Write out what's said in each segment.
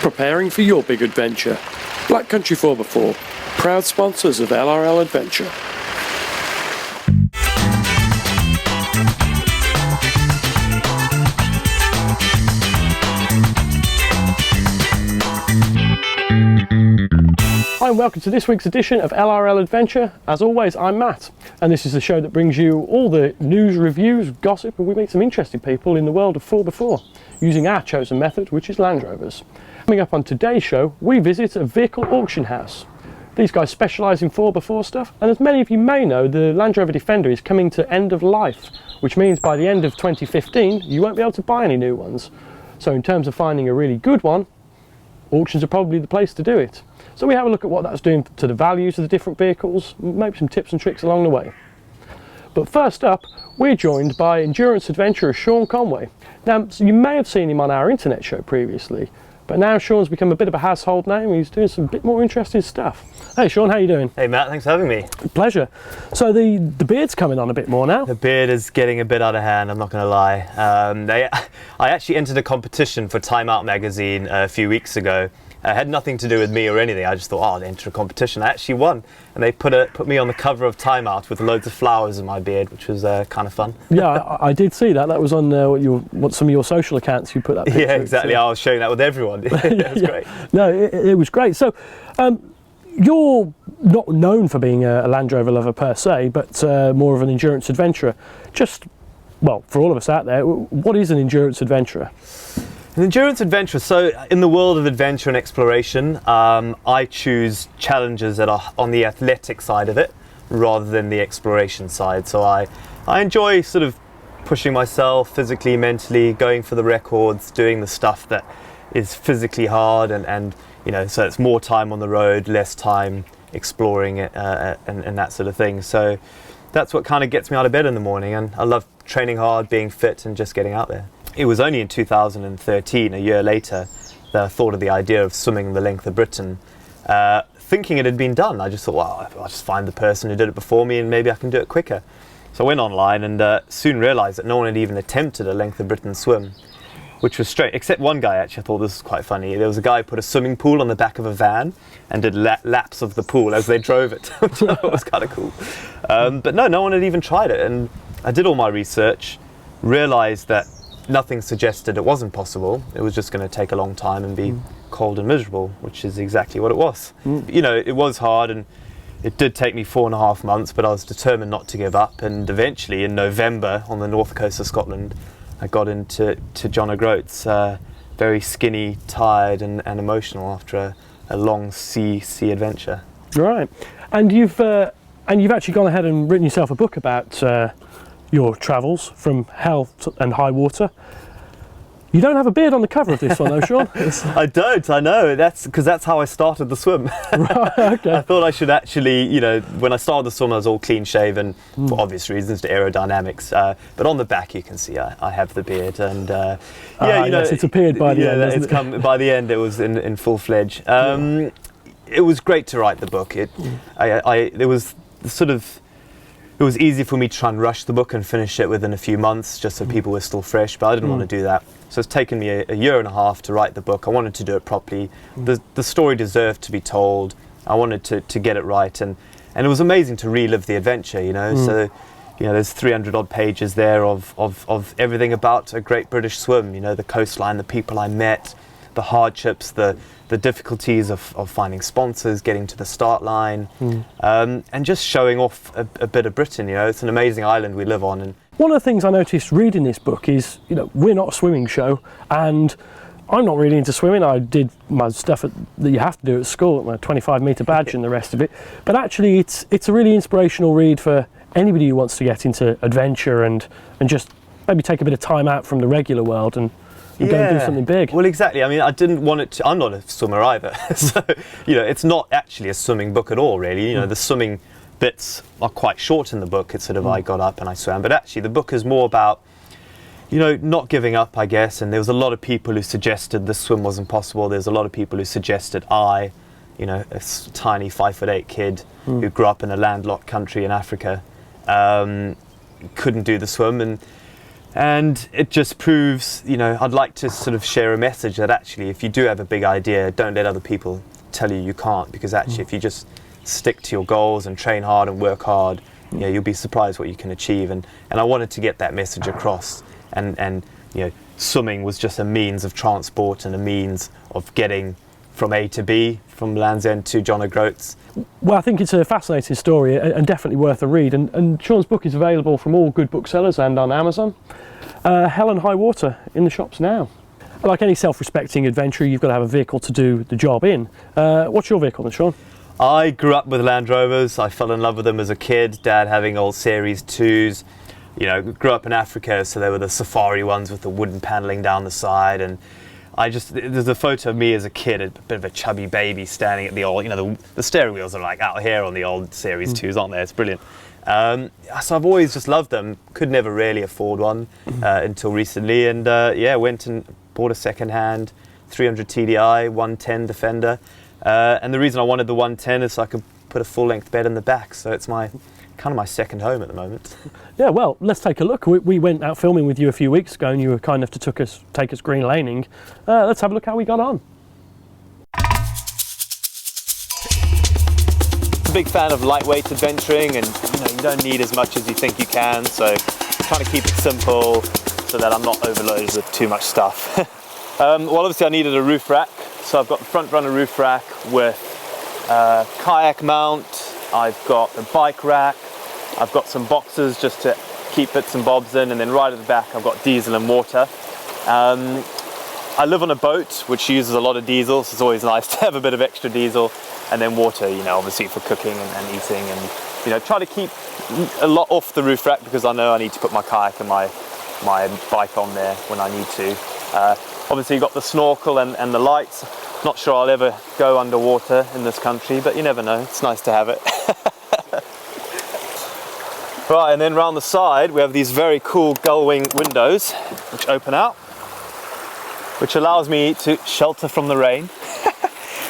preparing for your big adventure. Black Country 4x4, proud sponsors of LRL Adventure. Hi and welcome to this week's edition of LRL Adventure. As always, I'm Matt, and this is the show that brings you all the news, reviews, gossip, and we meet some interesting people in the world of 4x4 using our chosen method, which is Land Rovers. Coming up on today's show, we visit a vehicle auction house. These guys specialise in 4x4 stuff, and as many of you may know, the Land Rover Defender is coming to end of life, which means by the end of 2015 you won't be able to buy any new ones. So in terms of finding a really good one, auctions are probably the place to do it. So we have a look at what that's doing to the values of the different vehicles, maybe some tips and tricks along the way. But first up, we're joined by endurance adventurer Sean Conway. Now, so you may have seen him on our internet show previously, but now Sean's become a bit of a household name. He's doing some bit more interesting stuff. Hey Sean, how you doing? Hey Matt, thanks for having me. Pleasure. So the beard's coming on a bit more now. The beard is getting a bit out of hand, I'm not going to lie. I actually entered a competition for Time Out magazine a few weeks ago. It had nothing to do with me or anything. I just thought, I'll enter a competition. I actually won, and they put me on the cover of Time Out with loads of flowers in my beard, which was kind of fun. Yeah, I did see that. That was on some of your social accounts. You put that picture. Yeah, exactly. I was sharing that with everyone. It was great. No, it was great. So, you're not known for being a Land Rover lover per se, but more of an endurance adventurer. Well, for all of us out there, what is an endurance adventurer? An endurance adventurer, so in the world of adventure and exploration, I choose challenges that are on the athletic side of it rather than the exploration side. So I enjoy sort of pushing myself physically, mentally, going for the records, doing the stuff that is physically hard and you know, so it's more time on the road, less time exploring it and that sort of thing. So that's what kind of gets me out of bed in the morning, and I love training hard, being fit and just getting out there. It was only in 2013, a year later, that I thought of the idea of swimming the length of Britain. Thinking it had been done, I just thought, well, I'll just find the person who did it before me and maybe I can do it quicker. So I went online and soon realised that no one had even attempted a length of Britain swim, which was strange, except one guy. Actually, I thought this was quite funny. There was a guy who put a swimming pool on the back of a van and did laps of the pool as they drove it, which I thought was kind of cool. But no one had even tried it, and I did all my research, realised that nothing suggested it wasn't possible. It was just going to take a long time and be cold and miserable, which is exactly what it was. You know, it was hard, and it did take me 4.5 months, but I was determined not to give up. And eventually, in November, on the north coast of Scotland, I got into John O'Groats, very skinny, tired, and emotional after a long sea adventure. Right, and you've actually gone ahead and written yourself a book about your travels from hell and high water. You don't have a beard on the cover of this one though, Sean. I don't, I know. That's because that's how I started the swim. Right, okay. I thought I should actually, you know, when I started the swim I was all clean shaven for obvious reasons, to aerodynamics. But on the back you can see I have the beard, and yeah, you know, yes, it's appeared by the end. It's come by the end. It was in full fledged. It was great to write the book. It was easy for me to try and rush the book and finish it within a few months, just so people were still fresh, but I didn't want to do that. So it's taken me a year and a half to write the book. I wanted to do it properly. The story deserved to be told. I wanted to get it right, and it was amazing to relive the adventure, you know. So, you know, there's 300 odd pages there of everything about a great British swim, you know, the coastline, the people I met, the hardships, the difficulties of finding sponsors, getting to the start line, and just showing off a bit of Britain. You know, it's an amazing island we live on. And one of the things I noticed reading this book is, you know, we're not a swimming show, and I'm not really into swimming. I did my stuff that you have to do at school, my 25-metre badge and the rest of it. But actually, it's a really inspirational read for anybody who wants to get into adventure and just maybe take a bit of time out from the regular world and go and do something big. Well, exactly. I mean, I didn't want it to. I'm not a swimmer either, so you know, it's not actually a swimming book at all, really. You know, the swimming bits are quite short in the book. It's sort of I got up and I swam, but actually the book is more about, you know, not giving up, I guess. And there was a lot of people who suggested the swim wasn't possible. There's a lot of people who suggested you know, a tiny 5'8" kid who grew up in a landlocked country in Africa, couldn't do the swim. And And it just proves, you know, I'd like to sort of share a message that actually, if you do have a big idea, don't let other people tell you can't, because actually if you just stick to your goals and train hard and work hard, you know, you'll be surprised what you can achieve. And I wanted to get that message across, and you know, swimming was just a means of transport and a means of getting from A to B, from Land's End to John O'Groats. Well, I think it's a fascinating story and definitely worth a read. And Sean's book is available from all good booksellers and on Amazon. Hell and high water in the shops now. Like any self-respecting adventurer, you've got to have a vehicle to do the job in. What's your vehicle then, Sean? I grew up with Land Rovers. I fell in love with them as a kid. Dad having old Series 2s. You know, grew up in Africa, so there were the safari ones with the wooden paneling down the side, and there's a photo of me as a kid, a bit of a chubby baby standing at the old, you know, the steering wheels are like out here on the old Series 2s, aren't they? It's brilliant. So I've always just loved them. Could never really afford one until recently, and yeah, went and bought a second-hand 300 TDI 110 Defender, and the reason I wanted the 110 is so I could put a full-length bed in the back, so it's kind of my second home at the moment. Yeah, well, let's take a look. We went out filming with you a few weeks ago, and you were kind enough to take us green laning. Let's have a look how we got on. I'm a big fan of lightweight adventuring, and you know, you don't need as much as you think you can, so trying to keep it simple so that I'm not overloaded with too much stuff. Well, obviously I needed a roof rack, so I've got the front runner roof rack with kayak mount. I've got a bike rack, I've got some boxes just to keep bits and bobs in, and then right at the back I've got diesel and water. I live on a boat which uses a lot of diesel, so it's always nice to have a bit of extra diesel, and then water, you know, obviously for cooking and eating, and you know, try to keep a lot off the roof rack because I know I need to put my kayak and my bike on there when I need to. Obviously you've got the snorkel and the lights. Not sure I'll ever go underwater in this country, but you never know. It's nice to have it. Right, and then round the side we have these very cool gull wing windows which open out, which allows me to shelter from the rain.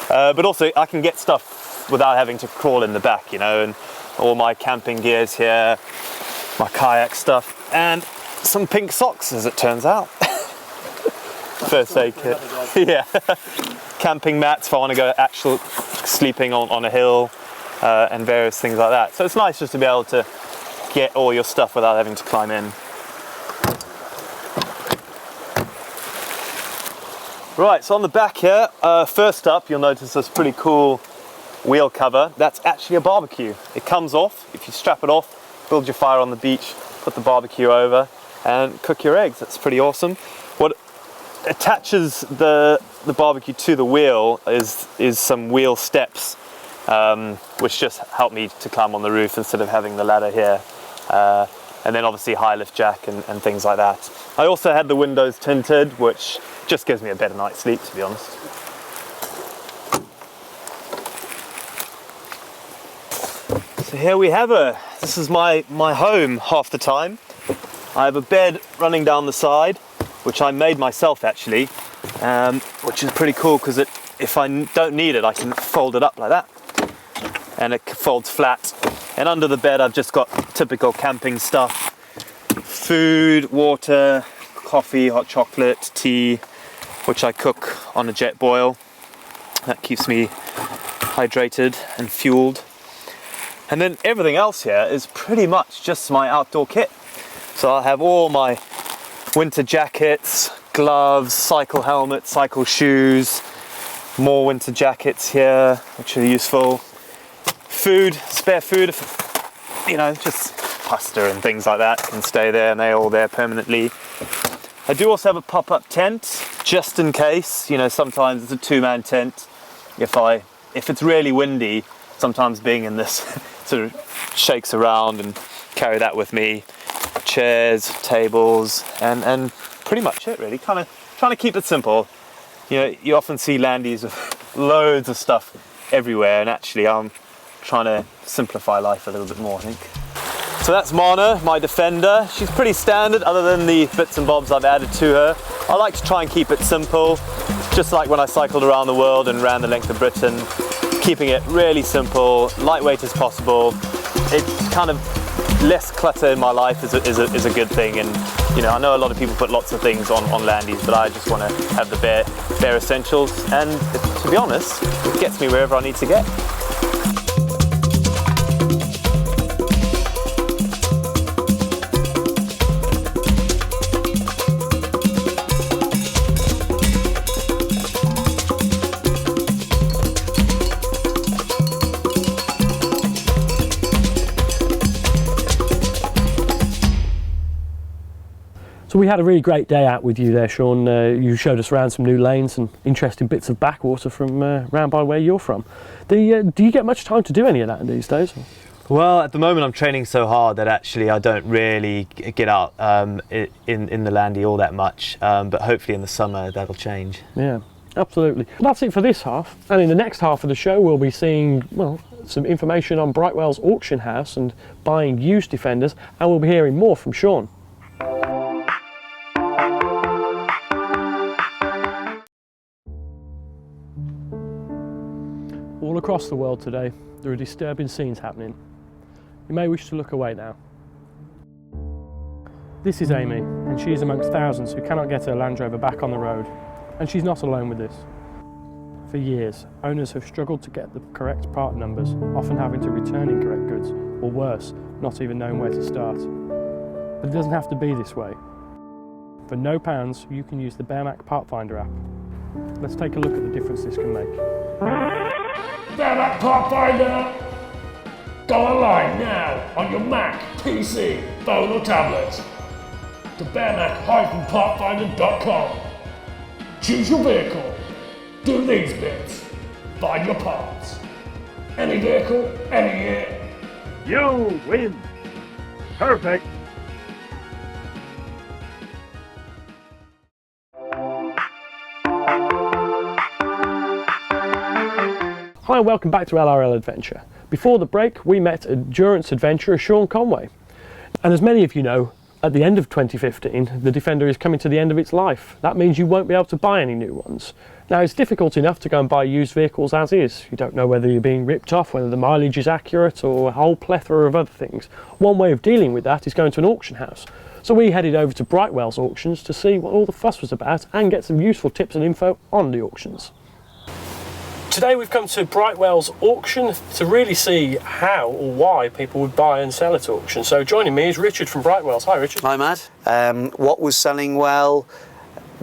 But also I can get stuff without having to crawl in the back, you know, and all my camping gear's here, my kayak stuff, and some pink socks as it turns out. First aid kit. Yeah. Camping mats if I want to go actual sleeping on a hill, and various things like that. So it's nice just to be able to get all your stuff without having to climb in. Right, so on the back here, first up you'll notice this pretty cool wheel cover. That's actually a barbecue. It comes off. If you strap it off, build your fire on the beach, put the barbecue over and cook your eggs. That's pretty awesome. What attaches the barbecue to the wheel is some wheel steps, which just help me to climb on the roof instead of having the ladder here, and then obviously high lift jack and things like that. I also had the windows tinted, which just gives me a better night's sleep, to be honest. So here we have her. This is my home half the time. I have a bed running down the side, which I made myself actually, which is pretty cool because if I don't need it, I can fold it up like that, and it folds flat. And under the bed, I've just got typical camping stuff: food, water, coffee, hot chocolate, tea, which I cook on a jet boil. That keeps me hydrated and fueled. And then everything else here is pretty much just my outdoor kit. So I have all my winter jackets, gloves, cycle helmet, cycle shoes, more winter jackets here, which are useful. Food, spare food, you know, just pasta and things like that can stay there, and they're all there permanently. I do also have a pop-up tent, just in case, you know, sometimes it's a two-man tent. If it's really windy, sometimes being in this sort of shakes around, and carry that with me. Chairs, tables, and pretty much it really. Kind of trying to keep it simple. You know, you often see landies with loads of stuff everywhere, and actually I'm trying to simplify life a little bit more, I think. So that's Mana, my Defender. She's pretty standard other than the bits and bobs I've added to her. I like to try and keep it simple, just like when I cycled around the world and ran the length of Britain. Keeping it really simple, lightweight as possible. It's kind of less clutter in my life is a good thing, and You know, I know a lot of people put lots of things on Landies, but I just want to have the bare essentials, and to be honest, it gets me wherever I need to get. So we had a really great day out with you there, Sean. You showed us around some new lanes and interesting bits of backwater from round by where you're from. Do you get much time to do any of that these days? Well, at the moment I'm training so hard that actually I don't really get out in the Landy all that much, but hopefully in the summer that'll change. Yeah, absolutely. That's it for this half, and in the next half of the show we'll be seeing, well, some information on Brightwells auction house and buying used Defenders, and we'll be hearing more from Sean. All across the world today, there are disturbing scenes happening. You may wish to look away now. This is Amy, and she is amongst thousands who cannot get her Land Rover back on the road. And she's not alone with this. For years, owners have struggled to get the correct part numbers, often having to return incorrect goods, or worse, not even knowing where to start. But it doesn't have to be this way. For no pounds, you can use the BMAC Partfinder app. Let's take a look at the difference this can make. BMAC Partfinder! Go online now on your Mac, PC, phone or tablet to BMAC-Partfinder.com. Choose your vehicle, do these bits, find your parts. Any vehicle, any year. You win! Perfect! Hi and welcome back to LRL Adventure. Before the break we met endurance adventurer Sean Conway. And as many of you know, at the end of 2015 the Defender is coming to the end of its life. That means you won't be able to buy any new ones. Now it's difficult enough to go and buy used vehicles as is. You don't know whether you're being ripped off, whether the mileage is accurate, or a whole plethora of other things. One way of dealing with that is going to an auction house. So we headed over to Brightwells auctions to see what all the fuss was about and get some useful tips and info on the auctions. Today we've come to Brightwells auction to really see how or why people would buy and sell at auction. So joining me is Richard from Brightwells. Hi Richard. Hi Matt. What was selling well?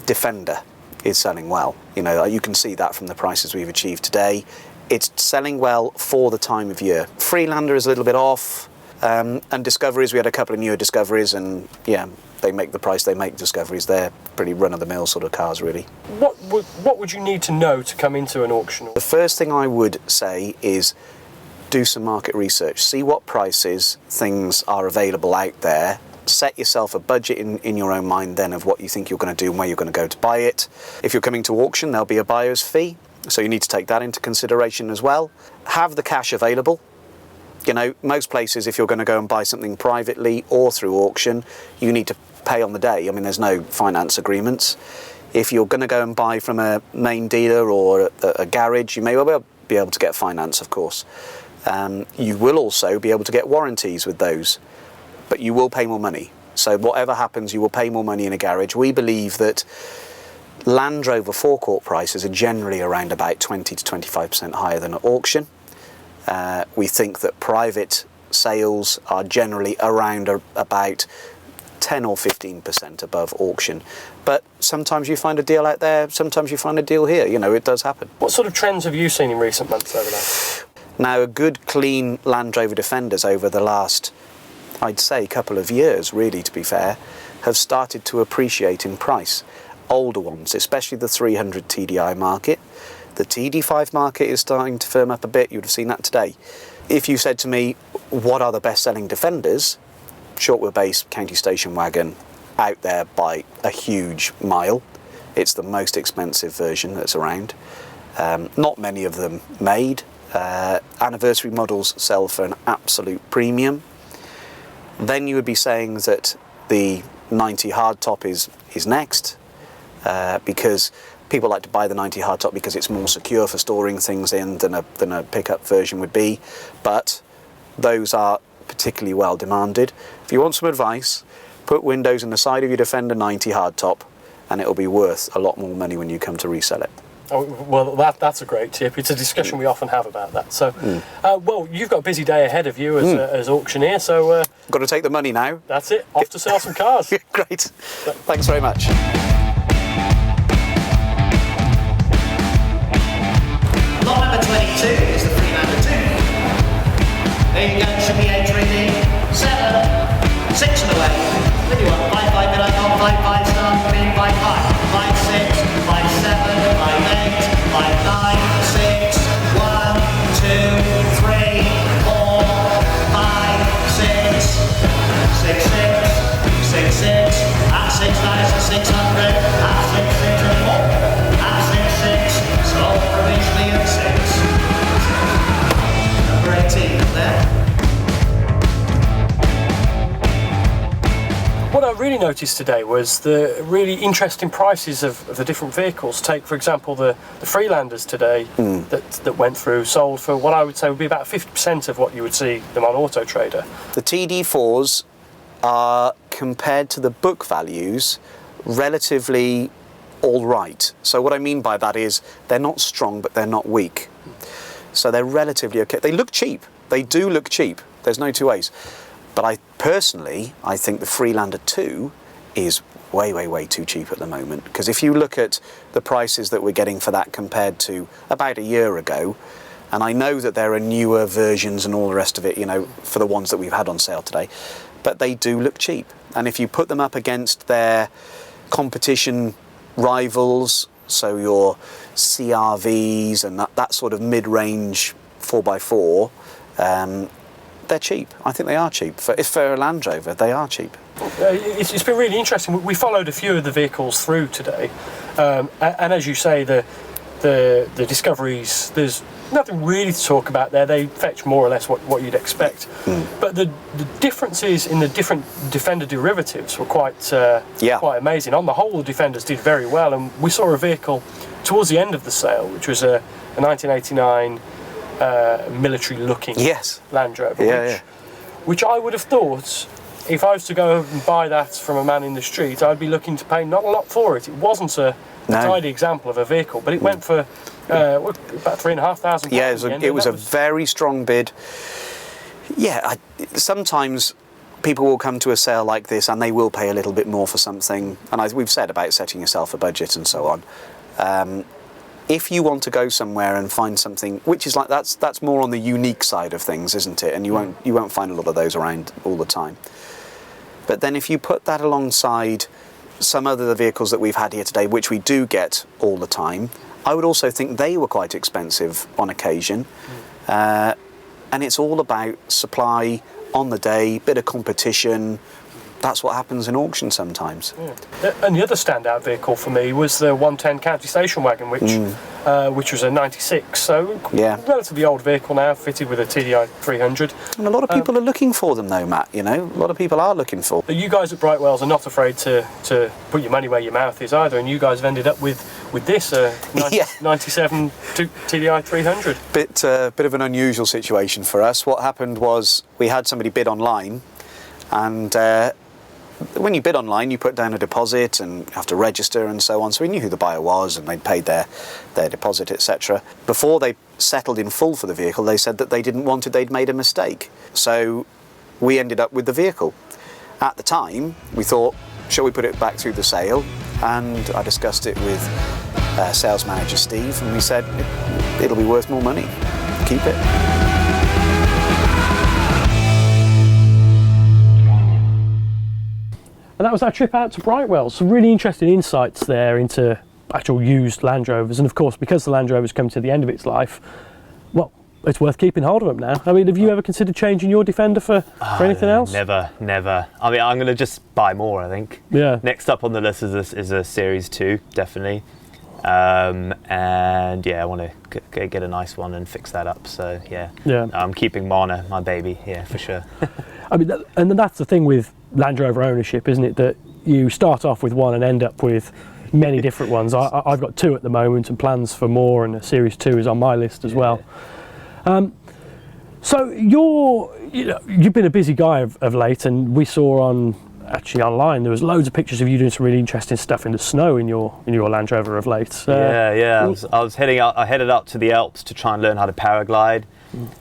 Defender is selling well. You know, you can see that from the prices we've achieved today. It's selling well for the time of year. Freelander is a little bit off, and Discoveries, we had a couple of newer Discoveries, and yeah, they make the price they make. Discoveries, they're pretty run-of-the-mill sort of cars really. What would you need to know to come into an auction? The first thing I would say is do some market research. See what prices things are available out there. Set yourself a budget in your own mind then of what you think you're going to do and where you're going to go to buy it. If you're coming to auction, there'll be a buyer's fee, so you need to take that into consideration as well. Have the cash available. You know, most places, if you're going to go and buy something privately or through auction, you need to pay on the day. I mean, there's no finance agreements. If you're going to go and buy from a main dealer or a garage, you may well be able to get finance, of course. You will also be able to get warranties with those, but you will pay more money. So whatever happens, you will pay more money in a garage. We believe that Land Rover forecourt prices are generally around about 20 to 25% higher than at auction. We think that private sales are generally around about 10 or 15% above auction. But sometimes you find a deal out there, sometimes you find a deal here. You know, it does happen. What sort of trends have you seen in recent months over that? Now, a good, clean Land Rover Defenders over the last, I'd say, couple of years, really, to be fair, have started to appreciate in price. Older ones, especially the 300 TDI market. The TD5 market is starting to firm up a bit. You'd have seen that today. If you said to me, what are the best-selling Defenders? Short wheelbase county station wagon, out there by a huge mile. It's the most expensive version that's around. Not many of them made. Anniversary models sell for an absolute premium. Then you would be saying that the 90 hardtop is next, because people like to buy the 90 hardtop because it's more secure for storing things in than a pickup version would be. But those are particularly well demanded. If you want some advice, Put windows in the side of your Defender 90 hardtop, and it'll be worth a lot more money when you come to resell it. Oh, well, that's a great tip. It's a discussion we often have about that. So, well, you've got a busy day ahead of you as auctioneer, so... Got to take the money now. That's it. Off to sell some cars. Great. Thanks very much. Lot number 22 is the Freelander 2. There you go, should be 8 3D. 7, 6 on the way. What do you want? 5, 5, mid icon, 5, 5, star, big, 5, 5, 5, 6, 5, 7, 5, 8, 5, 9, 6, 1, 2, 3, 4, 5, 6, 6, 6, 6, 6, at 6,600, at 6, 6 anymore, at 6, 6, sold provisionally at 6. Number 18 up there. What I really noticed today was the really interesting prices of the different vehicles. Take, for example, the Freelanders today that went through, sold for what I would say would be about 50% of what you would see them on Auto Trader. The TD4s are, compared to the book values, relatively all right. So what I mean by that is they're not strong, but they're not weak. So they're relatively okay. They look cheap. They do look cheap. There's no two ways. But I think the Freelander 2 is way, way, way too cheap at the moment. Because if you look at the prices that we're getting for that compared to about a year ago, and I know that there are newer versions and all the rest of it, you know, for the ones that we've had on sale today, but they do look cheap. And if you put them up against their competition rivals, so your CRVs and that sort of mid-range 4x4, they're cheap. I think they are cheap. If for a Land Rover, they are cheap. It's been really interesting. We followed a few of the vehicles through today, and as you say, the discoveries, there's nothing really to talk about there. They fetch more or less what you'd expect. But the differences in the different Defender derivatives were quite amazing. On the whole, the Defenders did very well, and we saw a vehicle towards the end of the sale, which was a 1989 military-looking Land Rover, which I would have thought, if I was to go and buy that from a man in the street, I'd be looking to pay not a lot for it. It wasn't a tidy example of a vehicle, but it went for about £3,500. Yeah, it was a very strong bid. Yeah, sometimes people will come to a sale like this and they will pay a little bit more for something, and we've said about setting yourself a budget and so on. If you want to go somewhere and find something which is like that's more on the unique side of things, isn't it? And you won't find a lot of those around all the time. But then if you put that alongside some other vehicles that we've had here today, which we do get all the time, I would also think they were quite expensive on occasion. And it's all about supply on the day, bit of competition. That's what happens in auction sometimes. Yeah. And the other standout vehicle for me was the 110 County Station Wagon, which was a 96, so relatively old vehicle now, fitted with a TDI 300. And a lot of people are looking for them though, Matt, you know, a lot of people are looking for them. You guys at Brightwells are not afraid to put your money where your mouth is either, and you guys have ended up with this 97 TDI 300. Bit of an unusual situation for us. What happened was we had somebody bid online, and when you bid online, you put down a deposit and have to register and so on. So we knew who the buyer was and they'd paid their deposit, etc. Before they settled in full for the vehicle, they said that they didn't want it, they'd made a mistake. So we ended up with the vehicle. At the time, we thought, shall we put it back through the sale? And I discussed it with sales manager Steve, and we said, it'll be worth more money. Keep it. And that was our trip out to Brightwells. Some really interesting insights there into actual used Land Rovers. And of course, because the Land Rover's come to the end of its life, well, it's worth keeping hold of them now. I mean, have you ever considered changing your Defender for anything else? Never. I mean, I'm going to just buy more, I think. Yeah. Next up on the list is a Series 2, definitely. And yeah, I want to get a nice one and fix that up. So yeah. I'm keeping Mana, my baby, for sure. I mean, and that's the thing with Land Rover ownership, isn't it? That you start off with one and end up with many different ones. I've got 2 at the moment and plans for more, and a Series 2 is on my list as well. So you've been a busy guy of late, and we saw on actually online there was loads of pictures of you doing some really interesting stuff in the snow in your Land Rover of late. Yeah. I was headed out to the Alps to try and learn how to paraglide.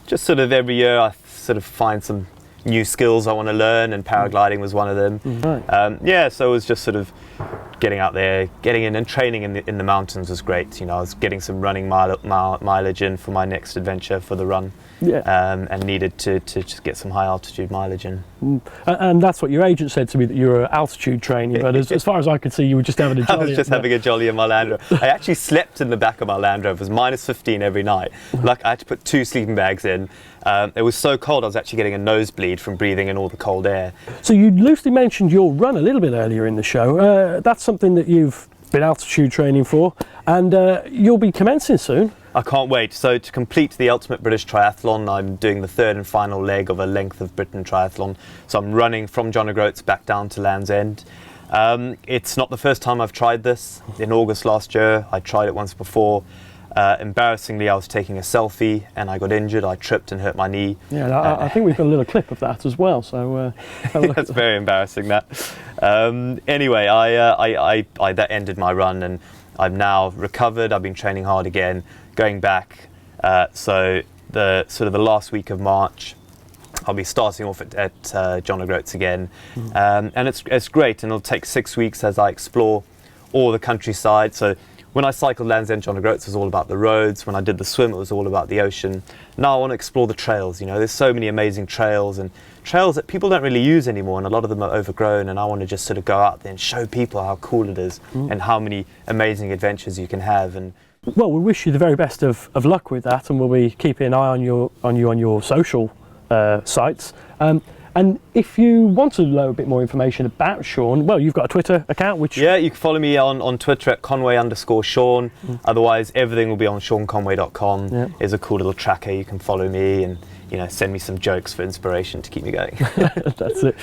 Just sort of every year I sort of find some new skills I want to learn, and paragliding was one of them. Right. So it was just sort of getting out there, getting in, and training in the mountains was great. I was getting some running mileage in for my next adventure for the run. And needed to just get some high altitude mileage in. And that's what your agent said to me, that you were altitude training, but as far as I could see, you were just having a jolly. I was just having a jolly in my Land Rover. I actually slept in the back of my Land Rover. It was minus 15 every night. Like, I had to put 2 sleeping bags in. It was so cold I was actually getting a nosebleed from breathing in all the cold air. So you loosely mentioned your run a little bit earlier in the show. That's something that you've been altitude training for, and you'll be commencing soon. I can't wait. So to complete the Ultimate British Triathlon, I'm doing the 3rd and final leg of a Length of Britain triathlon. So I'm running from John O'Groats back down to Land's End. It's not the first time I've tried this. In August last year, I tried it once before. Embarrassingly, I was taking a selfie and I got injured. I tripped and hurt my knee. Yeah, I think we've got a little clip of that as well. So that's very embarrassing. That. Anyway, I that ended my run, and I'm now recovered. I've been training hard again, going back. So the last week of March, I'll be starting off at John O'Groats again, and it's great. And it'll take 6 weeks as I explore all the countryside. So when I cycled Land's End, John O'Groats, it was all about the roads. When I did the swim, it was all about the ocean. Now I want to explore the trails. There's so many amazing trails, and trails that people don't really use anymore, and a lot of them are overgrown, and I want to just sort of go out there and show people how cool it is and how many amazing adventures you can have. And well, we wish you the very best of luck with that, and we'll be keeping an eye on you on your social sites. And if you want to know a bit more information about Sean, well, you've got a Twitter account, which... Yeah, you can follow me on Twitter at Conway_Sean. Otherwise, everything will be on SeanConway.com. Yeah. There's a cool little tracker. You can follow me and, send me some jokes for inspiration to keep me going. That's it.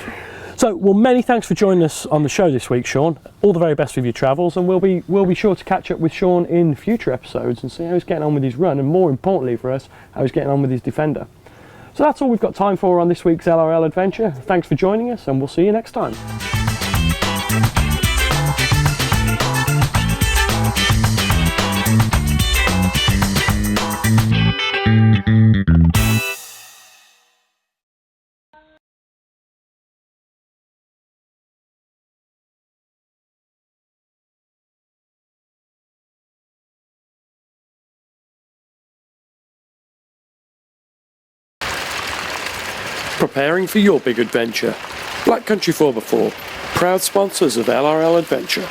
So, well, many thanks for joining us on the show this week, Sean. All the very best with your travels, and we'll be sure to catch up with Sean in future episodes and see how he's getting on with his run, and more importantly for us, how he's getting on with his Defender. So that's all we've got time for on this week's LRL adventure. Thanks for joining us, and we'll see you next time. Preparing for your big adventure. Black Country 4x4, proud sponsors of LRL Adventure.